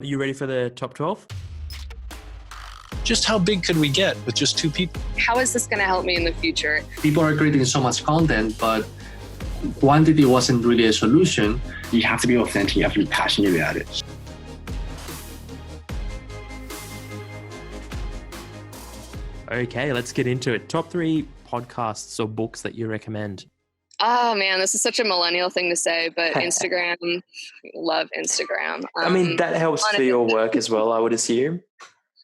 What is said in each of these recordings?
Are you ready for the top 12? Just how big could we get with just 2 people? How is this going to help me in the future? People are creating so much content, but quantity wasn't really a solution. You have to be authentic, you have to be passionate about it. Okay, let's get into it. Top 3 podcasts or books that you recommend. Oh man, this is such a millennial thing to say, but Instagram, love Instagram. I mean, that helps for your work as well, I would assume.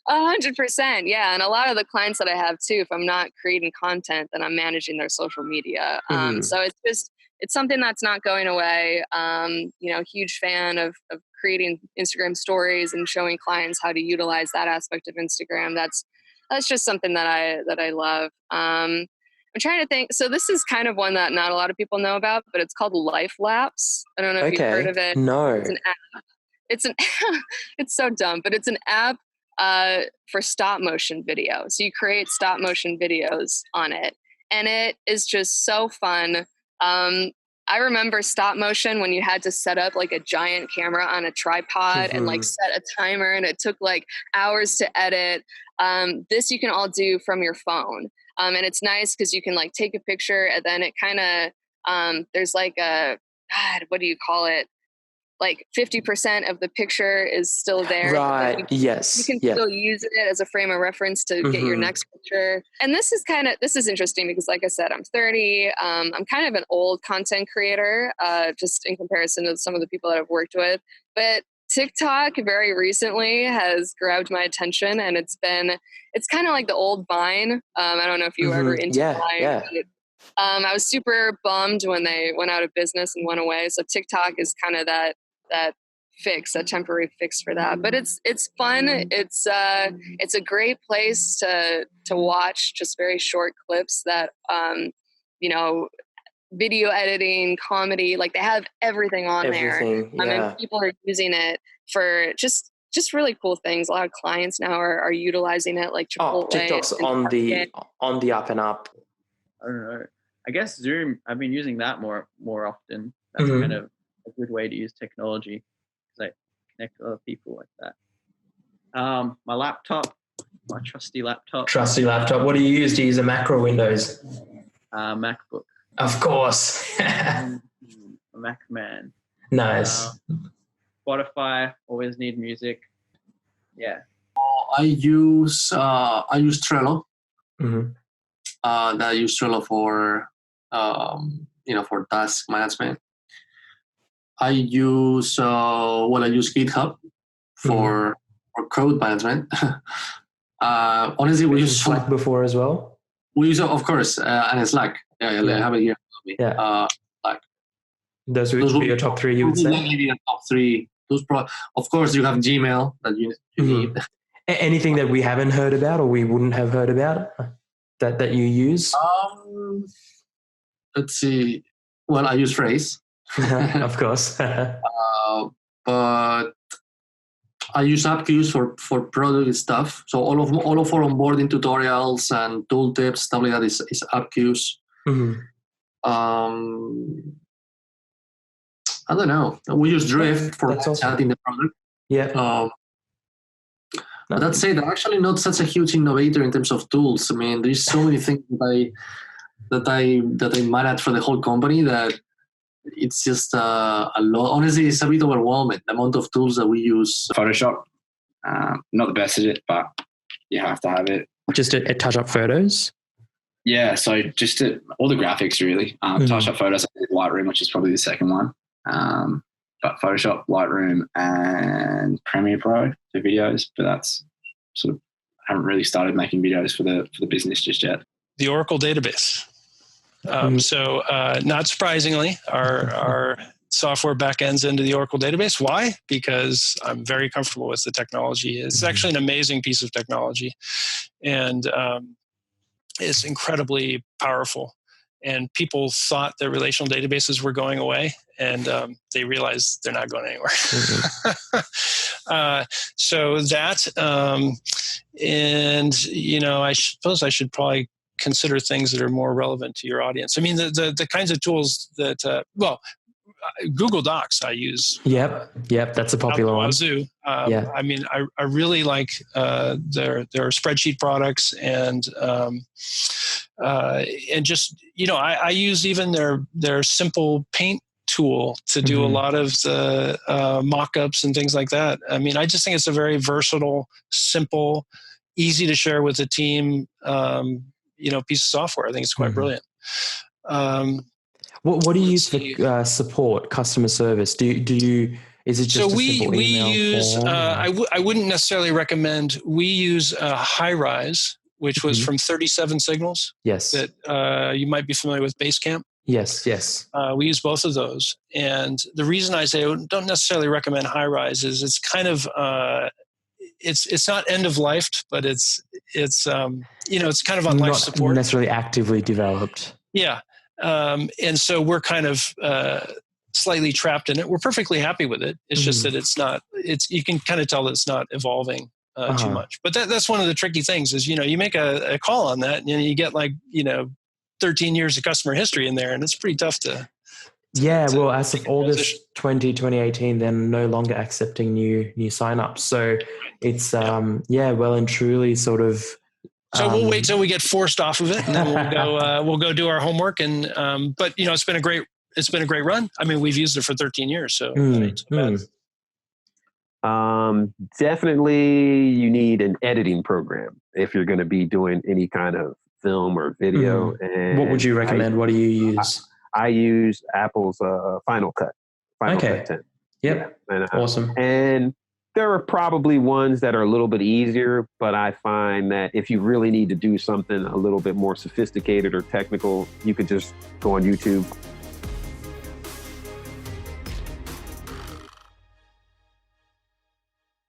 100%. Yeah. And a lot of the clients that I have too, if I'm not creating content, then I'm managing their social media. So it's something that's not going away. Huge fan of creating Instagram stories and showing clients how to utilize that aspect of Instagram. That's just something that I love. I'm trying to think. So this is kind of one that not a lot of people know about, but it's called Life Lapse. I don't know if you've heard of it. No. It's an app. It's so dumb, but it's an app for stop motion video. So you create stop motion videos on it, and it is just so fun. I remember stop motion when you had to set up like a giant camera on a tripod and like set a timer, and it took like hours to edit. This you can all do from your phone. And it's nice because you can like take a picture, and then it kind of, there's like what do you call it? Like 50% of the picture is still there. Right. Yes. You can still use it as a frame of reference to get your next picture. And this is interesting because like I said, I'm 30. I'm kind of an old content creator, just in comparison to some of the people that I've worked with. But TikTok very recently has grabbed my attention, and it's kind of like the old Vine. I don't know if you were ever into Vine. Yeah. But, I was super bummed when they went out of business and went away. So TikTok is kind of that temporary fix for that. But it's fun. It's a great place to watch just very short clips that video editing, comedy, like they have everything on there. And people are using it for just really cool things. A lot of clients now are utilizing it, like Chipotle. TikTok's on the up and up. I don't know. I guess Zoom, I've been using that more often. That's kind of a good way to use technology because I connect with other people like that. My laptop, my trusty laptop. Trusty laptop. What do you use? Do you use a Mac or Windows? MacBook. Of course. A Mac man. Nice. Spotify, always need music. Yeah. I use Trello. I use Trello for for task management. I use GitHub for code management. Honestly, we use Slack before as well. We use, of course, and Slack. Yeah, I have it here. Yeah. Slack. Those would be your top 3, you would say? Maybe the top 3. Of course, you have Gmail that you need. Anything that we haven't heard about or we wouldn't have heard about that you use? Let's see. Well, I use Phrase. Of course. But I use Appcues for product stuff. So all of our onboarding tutorials and tool tips, stuff like that is Appcues. I don't know. We use Drift for chatting the product. Yeah. But that said, I'm actually not such a huge innovator in terms of tools. I mean, there's so many things that I manage for the whole company that it's just a lot. Honestly, it's a bit overwhelming, the amount of tools that we use. Photoshop, not the best at it, but you have to have it. Just to touch up photos? Yeah, so just all the graphics really. Touch up photos, Lightroom, which is probably the second one. But Photoshop, Lightroom, and Premiere Pro for videos. But that's sort of, I haven't really started making videos for the business just yet. The Oracle database. So not surprisingly, our software backends into the Oracle database. Why? Because I'm very comfortable with the technology. It's actually an amazing piece of technology, and it's incredibly powerful. And people thought that relational databases were going away, and they realized they're not going anywhere. So that, and I suppose I should probably consider things that are more relevant to your audience. I mean, the kinds of tools that, Google Docs I use. Yep. That's a popular one. Wazoo. I mean, I really like their spreadsheet products and just, I use even their simple paint tool to do a lot of the mock-ups and things like that. I mean, I just think it's a very versatile, simple, easy to share with the team, piece of software. I think it's quite brilliant. What do you use for support, customer service? Do you is it just we use form? I wouldn't necessarily recommend. We use High-Rise, which was from 37 Signals. Yes. That you might be familiar with Basecamp. Yes. We use both of those, and the reason I say I don't necessarily recommend High-Rise is it's kind of it's not end of life, but it's it's kind of on life support. Not necessarily actively developed. Yeah. And so we're kind of slightly trapped in it. We're perfectly happy with it. It's just that you can kind of tell that it's not evolving too much. But that's one of the tricky things is, you make a call on that and you get 13 years of customer history in there, and it's pretty tough to well, as of August 2018, they're no longer accepting new signups. So it's well and truly sort of. So we'll wait till we get forced off of it, and then we'll go do our homework. And but it's been a great run. I mean, we've used it for 13 years, so it's bad. Definitely, you need an editing program if you're going to be doing any kind of film or video. And what would you recommend? What do you use? I use Apple's Final Cut. Cut 10. Yep. And, awesome. And there are probably ones that are a little bit easier, but I find that if you really need to do something a little bit more sophisticated or technical, you could just go on YouTube,